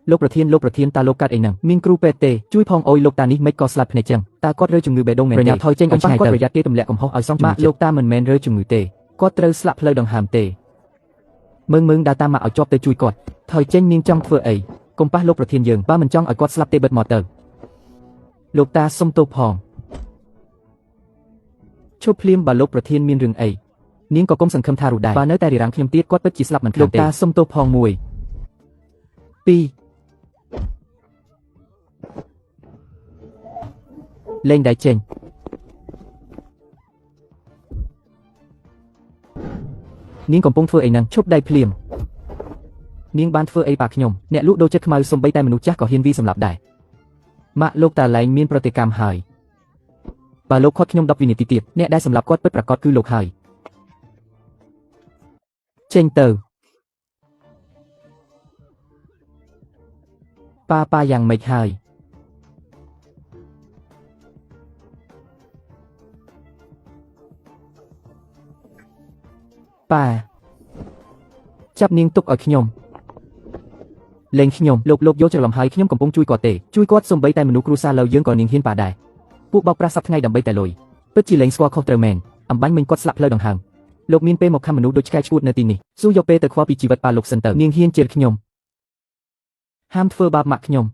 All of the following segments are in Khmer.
លោកប្រធានតាលោកកាត់អីហ្នឹងមានគ្រូពេទ្យទេជួយផងអុយលោកតានេះមិនក៏ស្លាប់ភ្នែកចឹងតាគាត់រើជំងឺបេះដូងមែនទេប្រញាប់ថយចេញអំប៉ះគាត់ប្រយ័ត្នគេទម្លាក់កំហុសឲ្យសងជំងឺលោកតាមិនមែនរើជំងឺទេគាត់ត្រូវស្លាប់ផ្លូវដង្ហើមទេមើងដើរតាមមកឲ្យជាប់ទៅជួយគាត់ថយចេញនាងចង់ធ្វើអីកុំប៉ះលោកប្រធានយើងបើមិនចង់ឲ្យគាត់ស្លាប់ទេបិទមកទៅលោកតាសុំទោសផងឈប់ភ្លាមបើលោកប្រធានមានរឿងអីនាងក៏កុំសង្ឃឹមថារូដែរបើនៅតែរារាំងខ្ញុំទៀតគាត់ពិតជាស្លាប់មិនខានទេលោកតាសុំទោសផង1 2លេងដៃចេញនាងកំពុងធ្វើអីហ្នឹងឈប់ដៃភ្លាមនាងបានធ្វើអីប៉ាខ្ញុំអ្នកលក់ដូរចិត្តខ្មៅសំបីតែមនុស្សចាស់ក៏ហ៊ានវាសម្លាប់ដែរម៉ាក់លោកតាឡែងមានប្រតិកម្មហើយបើលោកខាត់ខ្ញុំ10វិនាទីទៀតអ្នកដែលសម្លាប់គាត់ពិតប្រាកដគឺលោកហើយចេញទៅប៉ាយ៉ាងម៉េចហើយប៉ាចាប់នាងទុកឲ្យខ្ញុំលេងខ្ញុំលោកយកច្រឡំហើយខ្ញុំកំពុងជួយគាត់ទេជួយគាត់សំបីតែមនុស្សគ្រួសារលើយើងក៏នាងហ៊ានប៉ាដែរពួកបោកប្រាស់សប្តាហ៍ថ្ងៃដើម្បីតែលុយពិតជាលេងស្គាល់ខុសត្រូវមែនអំបញ្ញមិញគាត់ស្លាប់ផ្លូវដង្ហើមលោកមានពេលមកខំមនុស្សដូចឆ្កែឆ្កួតនៅទីនេះស៊ូយកពេលទៅខ្វល់ពីជីវិតប៉ាលោកសិនទៅនាងហ៊ានជេរខ្ញុំហាមធ្វើបាបម៉ាក់ខ្ញុំ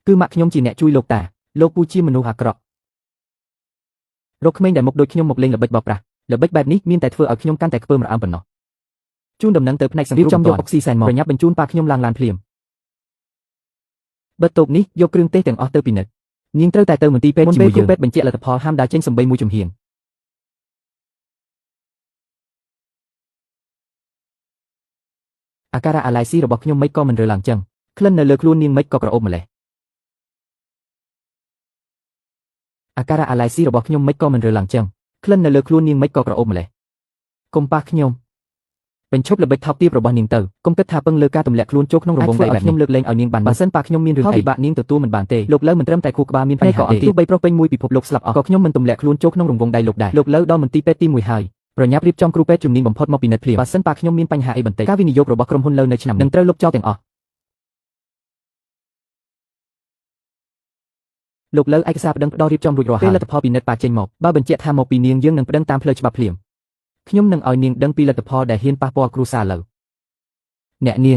គឺម៉ាក់ខ្ញុំជាអ្នកជួយលោកតាលោកពូជាមនុស្សអាក្រក់រកក្មេងដែលមុខដូចខ្ញុំមកលេងល្បិចបោកប្រាស់ល្បិចបែបនេះមានតែធ្វើឲ្យខ្ញុំកាន់តែខ្ពើមរអើមប៉ុណ្ណោះជូនដំណឹងទៅផ្នែកសង្គ្រោះចំយកអុកស៊ីសែនមកប្រញាប់បញ្ជូនប៉ាខ្ញុំឡើងឡានភ្លាមបិទតូបនេះយកគ្រឿងទេសទាំងអស់ទៅពិនិត្យនាងត្រូវតែទៅមន្ទីរពេទ្យជាមួយយើងពេទ្យបញ្ជាក់លទ្ធផលហាមដើរចេញសំបីមួយជំហានអាការៈអាឡែស៊ីរបស់ខ្ញុំមិនក៏មិនរើឡើងចឹងក្លិននៅលើខ្លួននាងមិនក៏ក្រអូបម្លេះអាការៈអាឡែស៊ីរបស់ខ្ញុំមិនក៏មិនរើឡើងចឹងក្លិននៅលើខ្លួននាងមិនក៏ក្រអូបម្លេះកុំប៉ះខ្ញុំបញ្ឈប់ល្បិចថោកទាបរបស់នាងទៅកុំគិតថាពឹងលើការទម្លាក់ខ្លួនចូលក្នុងរង្វង់ដៃបែបខ្ញុំលើកលែងឲ្យនាងបានបើសិនប៉ះខ្ញុំមានរឿងអីពិបាកនាងទទួលមិនបានទេលោកលើមិនត្រឹមតែខួរក្បាលមានបញ្ហាទេទោះបីប្រុសពេញមួយពិភពលោកស្លាប់អស់ក៏ខ្ញុំមិនទម្លាក់ខ្លួនចូលក្នុងរង្វង់ដៃលោកដែរលោកលើដល់មន្ទីរពេទ្យទី1ហើយប្រញាប់រៀបចំគ្រូពេទ្យជំនាញបំផុតមកពិនិត្យភ្លាមបើសិនប៉ះខ្ញុំមានបញ្ហាអីបន្តិចការវិនិយោគរបស់ក្រុមហ៊ុនលើនៅឆ្នាំនេះនឹងត្រូវលុបចោលទាំងអស់លោកលើឯកសារប្តឹងផ្ដោរៀបចំរួចរាល់ហើយពេលលទ្ធផលពិនិត្យប៉ាចេញមកបើបញ្ជាក់ថាមកពីនាងយើងនឹងប្តឹងតាមផ្លូវច្បាប់ភ្លាមខ្ញុំនឹងឲ្យនាងដឹងពីលទ្ធផលដែលហ៊ានប៉ះពាល់គ្រួសារលើអ្នកនា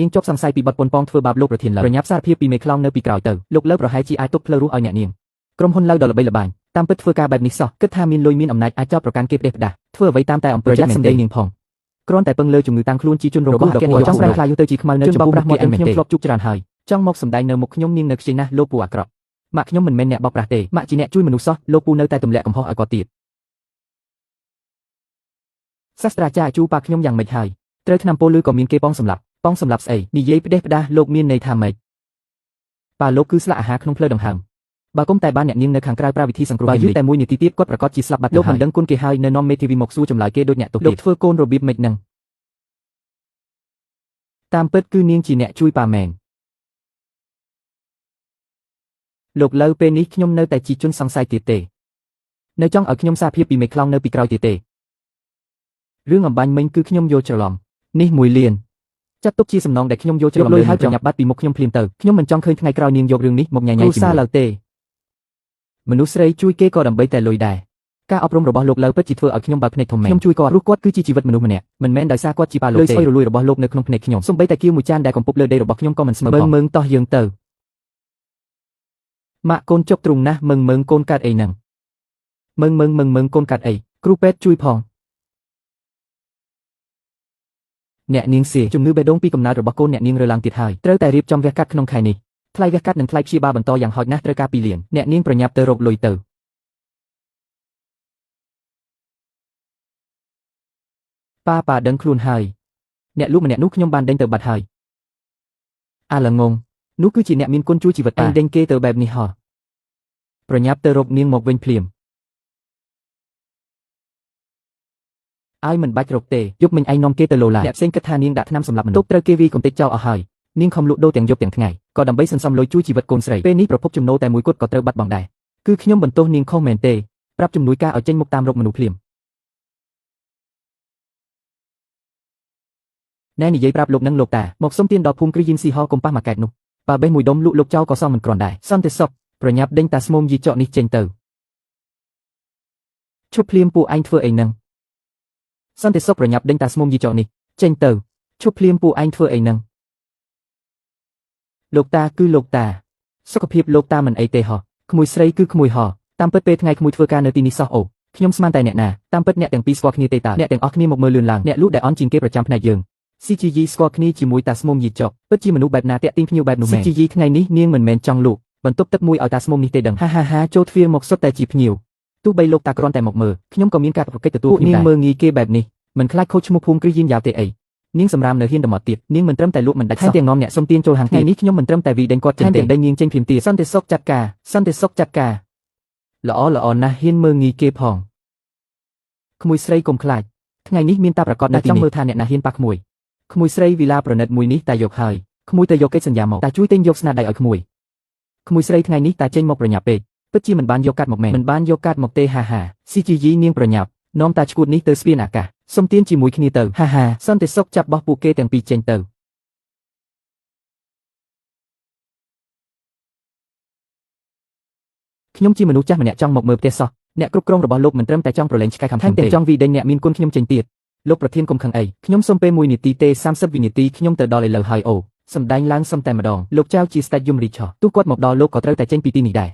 ងជាប់សង្ស័យពីបទប៉ុនប៉ងធ្វើបាបលោកប្រធានលើប្រញាប់សារភាពពីមេខ្លោងនៅពីក្រោយទៅលោកលើប្រហែលជាអាចទុកផ្លូវរស់ឲ្យអ្នកនាងក្រុមហ៊ុនលើដ៏ល្បីល្បាញតាមពិតធ្វើការបែបនេះសោះគិតថាមានលុយមានអំណាចអាចចោទប្រកាន់គេផ្ដេសផ្ដាស់ធ្វើអ្វីតាមតែអំពើចិត្តសម្ដីនាងផងគ្រាន់តែពឹងលើជំងឺតាំងខ្លួនជាជនរងគ្រោះដ៏គួរចង់ប្រែខ្លាយទៅជាខ្មៅនៅចំពោះប្រាស់មាត់ខ្ញុំធ្លាប់ជួបច្រើនហើយចង់មកសម្ដែងនៅមុខខ្ញុំនាងនៅខ្ជិលណាស់លោកពូអាក្រក់ម៉ាក់ខ្ញុំមិនមែនអ្នកបោកប្រាស់ទេម៉ាក់ជាអ្នកជួយមនុស្សសោះលោកពូនៅតែទម្លាក់កំហុសឲ្យគាត់ទៀតសាស្ត្រាចារ្យជួប៉ាខ្ញុំយ៉ាងម៉េចហើយត្រូវថ្នាំពោលឺក៏មានគេប៉ងសម្លាប់ស្អីនិយាយផ្ដេសផ្ដាស់លោកមានន័យថាម៉េចប៉ាលោកគឺស្លាកអាហារក្នុងផ្លូវដង្ហើមបើគុំតែបានអ្នកនាងនៅខាងក្រៅប្រើវិធីសង្គ្រោះបើយឺតតែ1នាទីទៀតគាត់ប្រកាសជាស្លាប់បាត់លោកមិនដឹងគុណគេហើយនៅនាំមេធាវីមកសួរចម្លើយគេដូចអ្នកទុកលោកធ្វើកូនរបៀបម៉េចហ្នឹងតាមពិតគឺនាងជាអ្នកជួយប៉ាមែនលោកលើពេលនេះខ្ញុំនៅតែជាជនសង្ស័យទៀតទេនៅចង់ឲ្យខ្ញុំសារភាពពីមេខ្លោងនៅពីក្រោយទៀតទេរឿងអំបញ្ញមិញគឺខ្ញុំយកច្រឡំនេះ1 លានចាត់ទុកជាសំណងដែលខ្ញុំយកច្រឡំលើហើយប្រញាប់បាត់ពីមុខខ្ញុំភ្លាមទៅខ្ញុំមិនចង់ឃើញថ្ងៃក្រោយនាងយករឿងនេះមកញ៉ៃញ៉ៃជាមួយគ្រួសារលើទេមនុស្សស្រីជួយគេក៏ដើម្បីតែលុយដែរការអប់រំរបស់លោកលើពិតជាធ្វើឲ្យខ្ញុំបើកភ្នែកធំមែនខ្ញុំជួយគាត់ព្រោះគាត់គឺជាជីវិតមនុស្សម្នាក់មិនមែនដោយសារគាត់ជាប៉ាលោកទេលុយស្អុយរលួយរបស់លោកនៅក្នុងភ្នែកខ្ញុំសូម្បីតែគៀវមួយចានដែលកំពុកលើដីរបស់ខ្ញុំក៏មិនស្មើមើងតោះយើងទៅម៉ាក់កូនជប់ទ្រុងណាស់មើងកូនកាត់អីហ្នឹងមើងកូនកាត់អីគ្រូពេទ្យជួយផងអ្នកនាងសៀជំងឺបេះដូងពីកំណើតរបស់កូនអ្នកនាងរើឡើងទៀតហើយត្រូវតែរៀបចំវះកាត់ក្នុងខែនេះថ្លៃវះកាត់និងថ្លៃព្យាបាលបន្តយ៉ាងហោចណាស់ត្រូវការ2 លានអ្នកនាងប្រញាប់ទៅរកលុយទៅប៉ាដឹងខ្លួនហើយអ្នកលក់ម្នាក់នោះខ្ញុំបានដេញទៅបាត់ហើយអាឡងងនោះគឺជាអ្នកមានគុណជួយជីវិតប៉ាដេញគេទៅបែបនេះហោះប្រញាប់ទៅរកនាងមកវិញភ្លាមឲ្យមិនបាច់រកទេយប់មិញឯងនាំគេទៅលោឡាអ្នកផ្សេងគិតថានាងដាក់ថ្នាំសម្លាប់មនុស្សទុកត្រូវគេវាយកំទេចចោលអស់ហើយនាងខំលក់ដូរទាំងយប់ទាំងថ្ងៃក៏ដើម្បីសន្សំលុយជួយជីវិតកូនស្រីពេលនេះប្រភពចំណូលតែមួយគត់ក៏ត្រូវបាត់បង់ដែរគឺខ្ញុំបន្ទោសនាងខុសមែនទេប្រាប់ជំនួយការឲ្យចេញមុខតាមរកមនុស្សភ្លាម ណែនិយាយប្រាប់លោកនឹងលោកតាមកសុំទានដល់ភូមិគ្រីយីនស៊ីហកុំប៉ះមកកែតនោះបើបេះមួយដុំលក់លោកចៅក៏សមមិនគ្រាន់ដែរសន្តិសុខប្រញាប់ដេញតាស្មុំយីចកនេះចេញទៅឈប់ភ្លាមពួកឯងធ្វើអីនឹងសន្តិសុខប្រញាប់ដេញតាស្មុំយីចកនេះចេញទៅឈប់ភ្លាមពួកឯងធ្វើអីនឹងលោកតាគឺលោកតាសុខភាពលោកតាមិនអីទេហោះក្មួយស្រីគឺក្មួយហោះតាមពិតពេលថ្ងៃក្មួយធ្វើការនៅទីនេះសោះអូខ្ញុំស្មានតែអ្នកណាតាមពិតអ្នកទាំងពីរស្គាល់គ្នាទេតើអ្នកទាំងអស់គ្នាមកមើលលឿនឡើងអ្នកលក់ដែលអន់ជាងគេប្រចាំផ្នែកយើង CGG ស្គាល់គ្នាជាមួយតាស្មុំយីចកពិតជាមនុស្សបែបណាតាក់ទាញភ្ញៀវបែបនោះមែន CGG ថ្ងៃនេះនាងមិនមែនចង់លក់បន្ទប់ទឹកមួយឲ្យតាស្មុំនេះទេដឹងហាចូលទ្វារមកសុទ្ធតែជាភ្ញៀវទោះបីលោកតាគ្រាន់តែមកមើលខ្ញុំក៏មានការប្រកិច្ចទទួលនាងមើលងាយគេបែបនេះមិនខ្លាចខូចឈ្មោះភូមិគ្រីយីនយ៉ាវទេអីនាងសម្រាមនៅហ៊ានតែមកទៀតនាងមិនត្រឹមតែលក់មិនដាច់សោះទាំងនាំអ្នកសុំទានចូលហាងថ្ងៃនេះខ្ញុំមិនត្រឹមតែវិដេញគាត់ចេញទេដេញនាងចេញព្រាមទៀតសន្តិសុខចាត់ការសន្តិសុខចាត់ការល្អណាស់ហ៊ានមើលងាយគេផងក្មួយស្រីកុំខ្លាចថ្ងៃនេះមានតាប្រកាសតែចង់មើលថាអ្នកណាហ៊ានប៉ះក្មួយស្រីវិឡាប្រណិតមួយនេះតាយកហើយក្មួយទៅយកកិច្ចសន្យាមកតាជួយទិញយកស្នាដៃឲ្យក្មួយស្រីថ្ងៃនេះតាចេញមកប្រញាប់ពេកពិតជាមិនបានយកកាត់មកមែនមិនបានយកកាត់មកទេហា CGG នាងប្រញាប់នាំតាឈួតនេះទៅស្ពានអាកាសសុំទានជាមួយគ្នាទៅហាសន្តិសុខចាប់បោះពួកគេទាំងពីរចេញទៅខ្ញុំជាមនុស្សចាស់ម្នាក់ចង់មកមើលផ្ទះសោះអ្នកគ្រប់គ្រងរបស់លោកមិនត្រឹមតែចង់ប្រឡែងឆ្កែខំខ្ញុំទេចង់វិដេញអ្នកមានគុណខ្ញុំចេញទៀតលោកប្រធានកុំខឹងអីខ្ញុំសុំពេល1នាទីទេ30វិនាទីខ្ញុំទៅដល់ឥឡូវហើយអូសម្ដែងឡើងសុំតែម្ដងលោកចៅជាស្ដេចយមរីឆោទោះគាត់មកដល់លោកក៏ត្រូវតែចេញពីទីនេះដែរ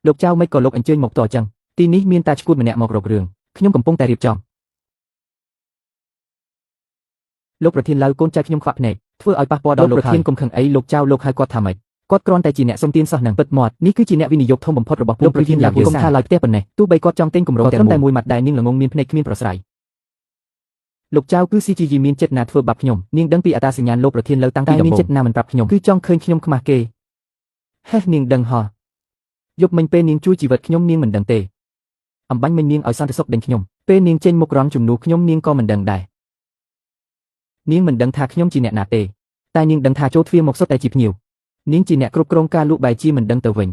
លោកចៅមិនក៏លោកអញ្ជើញមកតអញ្ចឹងទីនេះមានតាឈួតម្នាក់មករករឿងខ្ញុំកំពុងតែរៀបចំលោកប្រធានឡៅកូនចៅខ្ញុំខ្វាក់ភ្នែកធ្វើឲ្យប៉ះពាល់ដល់លោកប្រធានកុំខឹងអីលោកចៅលោកហៅគាត់ថាម៉េចគាត់គ្រាន់តែជាអ្នកសុំទានសោះនឹងពិតមាត់នេះគឺជាអ្នកវិនិយោគធំបំផុតរបស់លោកប្រធានយ៉ាងគុំថាឡើយផ្ទះប៉ុណ្ណេះទោះបីគាត់ចង់ទិញគម្រោងតែមួយម៉ាត់ដែរនាងល្ងងមានភ្នែកគ្មានប្រស្រ័យលោកចៅគឺ CGG មានចិត្តណាធ្វើបាបខ្ញុំនាងដឹងពីអត្តសញ្ញាណលោកប្រធានលើតាំងពីដំបូងមានចិត្តណាមិនប្រាប់ខ្ញុំគឺចង់ឃើញខ្ញុំខ្មាស់គេហេះនាងដឹងហោះយប់មិញពេលនាងជួយជីវិតខ្ញុំនាងមិនដឹងទេអំបញ្ញមិញនាងឲ្យសន្តិសុខដេញខ្ញុំពេលនាងចេញមុខរំជំនួសខ្ញុំនាងក៏មិនដឹងដែរនាងមិនដឹងថាខ្ញុំជាអ្នកណាទេតែនាងដឹងថាចូលទ្វារមកសុទ្ធតែជាភ្ញៀវនាងជាអ្នកគ្រប់គ្រងការលក់បែជាមិនដឹងទៅវិញ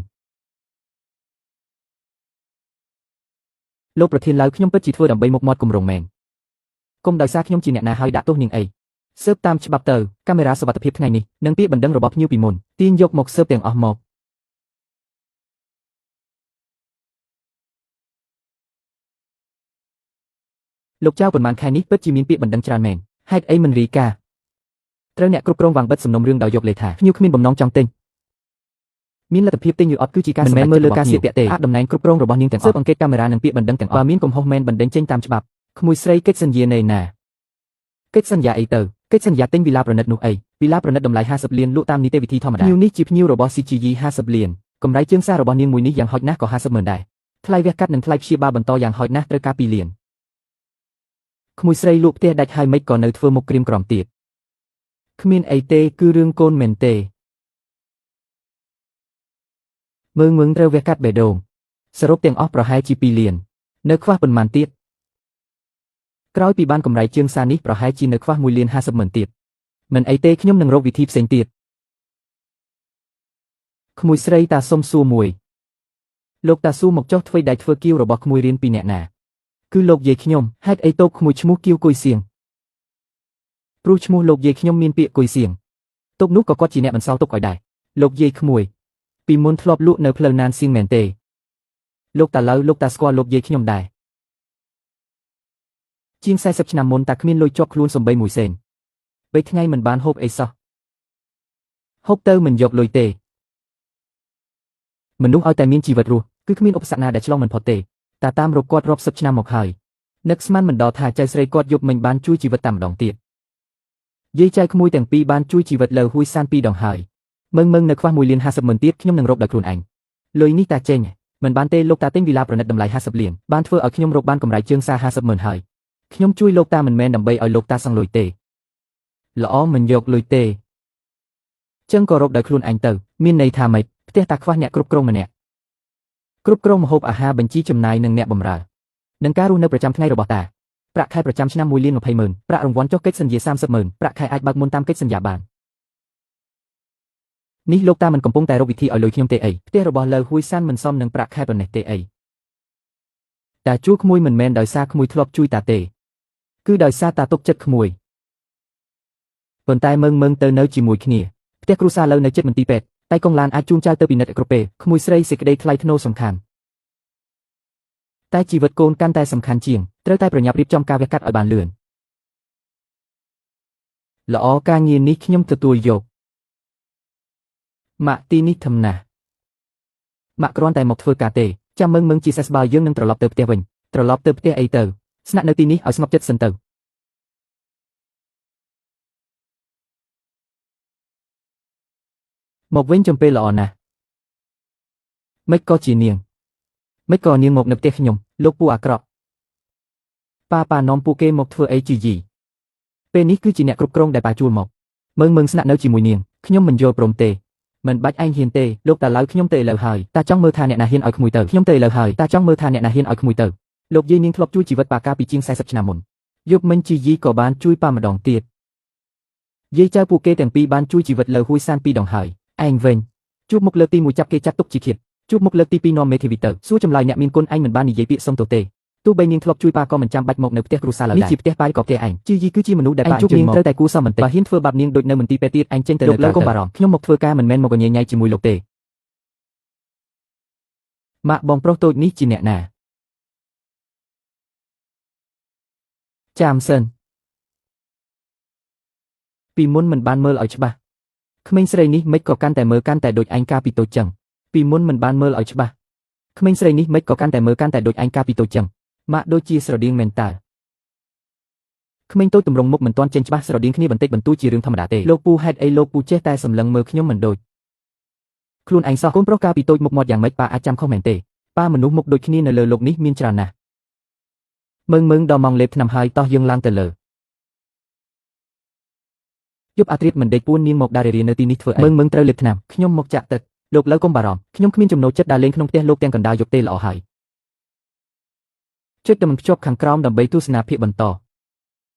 លោកប្រធានឡៅខ្ញុំពិតជាធ្វើដើម្បីមុខមាត់គម្រោងមែនគុំដោយសារខ្ញុំជាអ្នកណាហើយដាក់ទោសនាងអីស៊ើបតាមច្បាប់ទៅកាមេរ៉ាសុវត្ថិភាពថ្ងៃនេះនិងពាក្យបណ្ដឹងរបស់ភ្ញៀវពីមុនទាញយកមកស៊ើបទាំងអស់មកលោកចៅប៉ុន្មានខែនេះពិតជាមានពាក្យបណ្ដឹងច្រើនមែនហេតុអីមិនរីកាត្រូវអ្នកគ្រប់គ្រងវាងបិទសំណុំរឿងដោយយកលេខថាភ្ញៀវគ្មានបំណងចង់ទិញមានលទ្ធភាពទិញឬអត់គឺជាការមិនមែនមើលលើការស្លៀកពាក់ទេអាចតំណែងគ្រប់គ្រងរបស់នាងទាំងអស់ស៊ើបអង្កេតកាមេរ៉ានិងពាក្យបណ្ដឹងទាំងអស់បើមានកំហុសមែនបណ្ដឹងចេញតាមច្បាប់ក្មួយស្រីកិច្ចសន្យាណែណាកិច្ចសន្យាអីទៅកិច្ចសន្យាទិញវិឡាប្រណិតនោះអីវិឡាប្រណិតតម្លៃ50លានលក់តាមនីតិវិធីធម្មតាភ្ញៀវនេះជាភ្ញៀវរបស់ CGG 50លានកម្រៃជើងសាររបស់នាងមួយនេះយ៉ាងហោចណាស់ក៏50ម៉ឺនដែរថ្លៃវះកាត់និងថ្លៃព្យាបាលបន្តយ៉ាងហោចណាស់ត្រូវការ2លានក្មួយស្រីលក់ផ្ទះដាច់ហើយមិនក៏នៅធ្វើមុខក្រៀមក្រំទៀតគ្មានអីទេគឺរឿងកូនមែនទេមើងត្រូវវះកាត់បេះដូងសរុបទាំងអស់ប្រហែលជា2លាននៅខ្វះប៉ុន្មានទៀតក្រោយពីបានកម្រៃជើងសារនេះប្រហែលជានៅខ្វះ1លាន50ម៉ឺនទៀតមិនអីទេខ្ញុំនឹងរកវិធីផ្សេងទៀតក្មួយស្រីតាសុំសួរមួយលោកតាស៊ូមកចុះធ្វើដៃធ្វើគៀវរបស់ក្មួយរៀនពីអ្នកណាគឺលោកយាយខ្ញុំហេតុអីតោកក្មួយឈ្មោះគៀវគុយសៀងព្រោះឈ្មោះលោកយាយខ្ញុំមានពាក្យគុយសៀងតោកនោះក៏គាត់ជាអ្នកបន្សល់ទុកឲ្យដែរលោកយាយក្មួយពីមុនធ្លាប់លក់នៅផ្លូវណានសៀងមែនទេលោកតាឡៅលោកតាស្គាល់លោកយាយខ្ញុំដែរជាង40ឆ្នាំមុនតាគ្មានលុយជាប់ខ្លួនសំបីមួយសេន3ថ្ងៃមិនបានហូបអីសោះហូបទៅមិនយកលុយទេមនុស្សឲ្យតែមានជីវិតរស់គឺគ្មានឧបសគ្គណាដែលឆ្លងមិនផុតទេតាតាមរកគាត់រាប់សិបឆ្នាំមកហើយនឹកស្មានមិនដល់ថាចៅស្រីគាត់យប់មិញបានជួយជីវិតតែម្ដងទៀតយាយចៅក្មួយទាំងពីរបានជួយជីវិតលើហួយសាន2ដងហើយមើងនៅខ្វះ1លាន50ម៉ឺនទៀតខ្ញុំនឹងរកដោយខ្លួនឯងលុយនេះតាចេញមិនបានទេលោកតាទិញវិឡាប្រណិតតម្លៃ50លានបានធ្វើឲ្យខ្ញុំរកបានកម្រៃជើងសារ50ម៉ឺនហើយខ្ញុំជួយលោកតាមិនមែនដើម្បីឲ្យលោកតាសងលុយទេល្អមិនយកលុយទេចឹងក៏រកដោយខ្លួនឯងទៅមានន័យថាម៉េចផ្ទះតាខ្វះអ្នកគ្រប់គ្រងម្នាក់គ្រប់គ្រងម្ហូបអាហារបញ្ជីចំណាយនិងអ្នកបម្រើនិងការរស់នៅប្រចាំថ្ងៃរបស់តាប្រាក់ខែប្រចាំឆ្នាំ1លាន20ម៉ឺនប្រាក់រង្វាន់ចុះកិច្ចសន្យា30ម៉ឺនប្រាក់ខែអាចបើកមុនតាមកិច្ចសន្យាបាននេះលោកតាមិនកំពុងតែរកវិធីឲ្យលុយខ្ញុំទេអីផ្ទះរបស់លើហួយសានមិនសមនឹងប្រាក់ខែប៉ុណ្ណេះទេអីតាជួក្មួយមិនមែនដោយសារក្មួយធ្លាប់ជួយតាទេគឺដោយសារតាទុកចិត្តក្មួយ ប៉ុន្តែមើងទៅនៅជាមួយគ្នាផ្ទះគ្រួសារលើនៅចិត្តមន្ទីរពេទ្យតែកងឡានអាចជួនចៅទៅពិនិត្យគ្រប់ពេលក្មួយស្រីសេចក្តីថ្លៃថ្នូរសំខាន់តែជីវិតកូនកាន់តែសំខាន់ជាងត្រូវតែប្រញាប់រៀបចំការវះកាត់ឲ្យបានលឿនល្អការងារនេះខ្ញុំទទួលយកម៉ាក់ទីនេះធំណាស់ម៉ាក់គ្រាន់តែមកធ្វើការទេចាំមើងជាសេះស្បើយើងនឹងត្រឡប់ទៅផ្ទះវិញត្រឡប់ទៅផ្ទះអីទៅស្នាក់នៅទីនេះឲ្យស្ងប់ចិត្តសិនទៅមកវិញចំពេលល្អណាស់មិនក៏ជានាងមិនក៏នាងមកនៅផ្ទះខ្ញុំលោកពូអាក្រក់ប៉ានាំពួកគេមកធ្វើអីជាយីពេលនេះគឺជាអ្នកគ្រប់គ្រងដែលប៉ាជួលមកមើងស្នាក់នៅជាមួយនាងខ្ញុំមិនយល់ព្រមទេមិនបាច់ឯងហ៊ានទេលោកតាឡៅខ្ញុំទៅឥឡូវហើយតាចង់មើលថាអ្នកណាហ៊ានឲ្យក្មួយទៅខ្ញុំទៅឥឡូវហើយតាចង់មើលថាអ្នកណាហ៊ានឲ្យក្មួយទៅលោកយាយនាងធ្លាប់ជួយជីវិតប៉ាកាពីជាង40ឆ្នាំមុនយប់មិញជាយីក៏បានជួយប៉ាម្ដងទៀតយាយចៅពួកគេទាំងពីរបានជួយជីវិតលើហួយសាន2ដងហើយឯងវិញជួបមុខលើកទី1ចាប់គេចាត់ទុកជាឃាតជួបមុខលើកទី2នាំមេធាវីទៅសួរចម្លើយអ្នកមានគុណឯងមិនបាននិយាយពាក្យសុំទោសទេទោះបីនាងធ្លាប់ជួយប៉ាក៏មិនចាំបាច់មកនៅផ្ទះគ្រួសារឡើយនេះជាផ្ទះប៉ាក៏ផ្ទះឯងជាយីគឺជាមនុស្សដែលប៉ាជួបនាងត្រូវតែគួរសមបន្តិចបើហ៊ានធ្វើបាបនាងដូចនៅមន្ទីរពេទ្យទៀតឯងចេញទៅលើកុំបារម្ភខ្ញុំមកធ្វើការមិនមែនមកញ៉ៃជាមួយលោកទេម៉ាក់បងប្រុសតូចនេះជាអ្នកណាចាំសិនពីមុនមិនបានមើលឲ្យច្បាស់ក្មេងស្រីនេះមិនក៏កាន់តែមើលកាន់តែដូចឯងកាពីតូចចឹងពីមុនមិនបានមើលឲ្យច្បាស់ក្មេងស្រីនេះមិនក៏កាន់តែមើលកាន់តែដូចឯងកាពីតូចចឹងម៉ាក់ដូចជាស្រដៀងមែនតើក្មេងតូចទម្រង់មុខមិនទាន់ចេញច្បាស់ស្រដៀងគ្នាបន្តិចបន្តួចជារឿងធម្មតាទេលោកពូហេតុអីលោកពូចេះតែសម្លឹងមើលខ្ញុំមិនដូចខ្លួនឯងសោះកូនប្រុសកាពីតូចមុខមាត់យ៉ាងម៉េចប៉ាអាចចាំខុសមែនទេប៉ាមនុស្សមុខដូចគ្នានៅលើโลกនេះមានច្រើនណាស់មើងដល់ម៉ោងលេបថ្នាំហើយតោះយើងឡើងទៅលើយប់អាត្រៀតមិនដេកពួននាងមកដើររៀននៅទីនេះធ្វើអីមើងត្រូវលេបថ្នាំខ្ញុំមកចាក់ទឹកលោកលើកុំបារម្ភខ្ញុំគ្មានចំណូលចិត្តដើរលេងក្នុងផ្ទះលោកទាំងកណ្ដាលយប់ទេល្អហើយជួយតែមិនភ្ជាប់ខាងក្រោមដើម្បីទស្សនាភាពបន្ត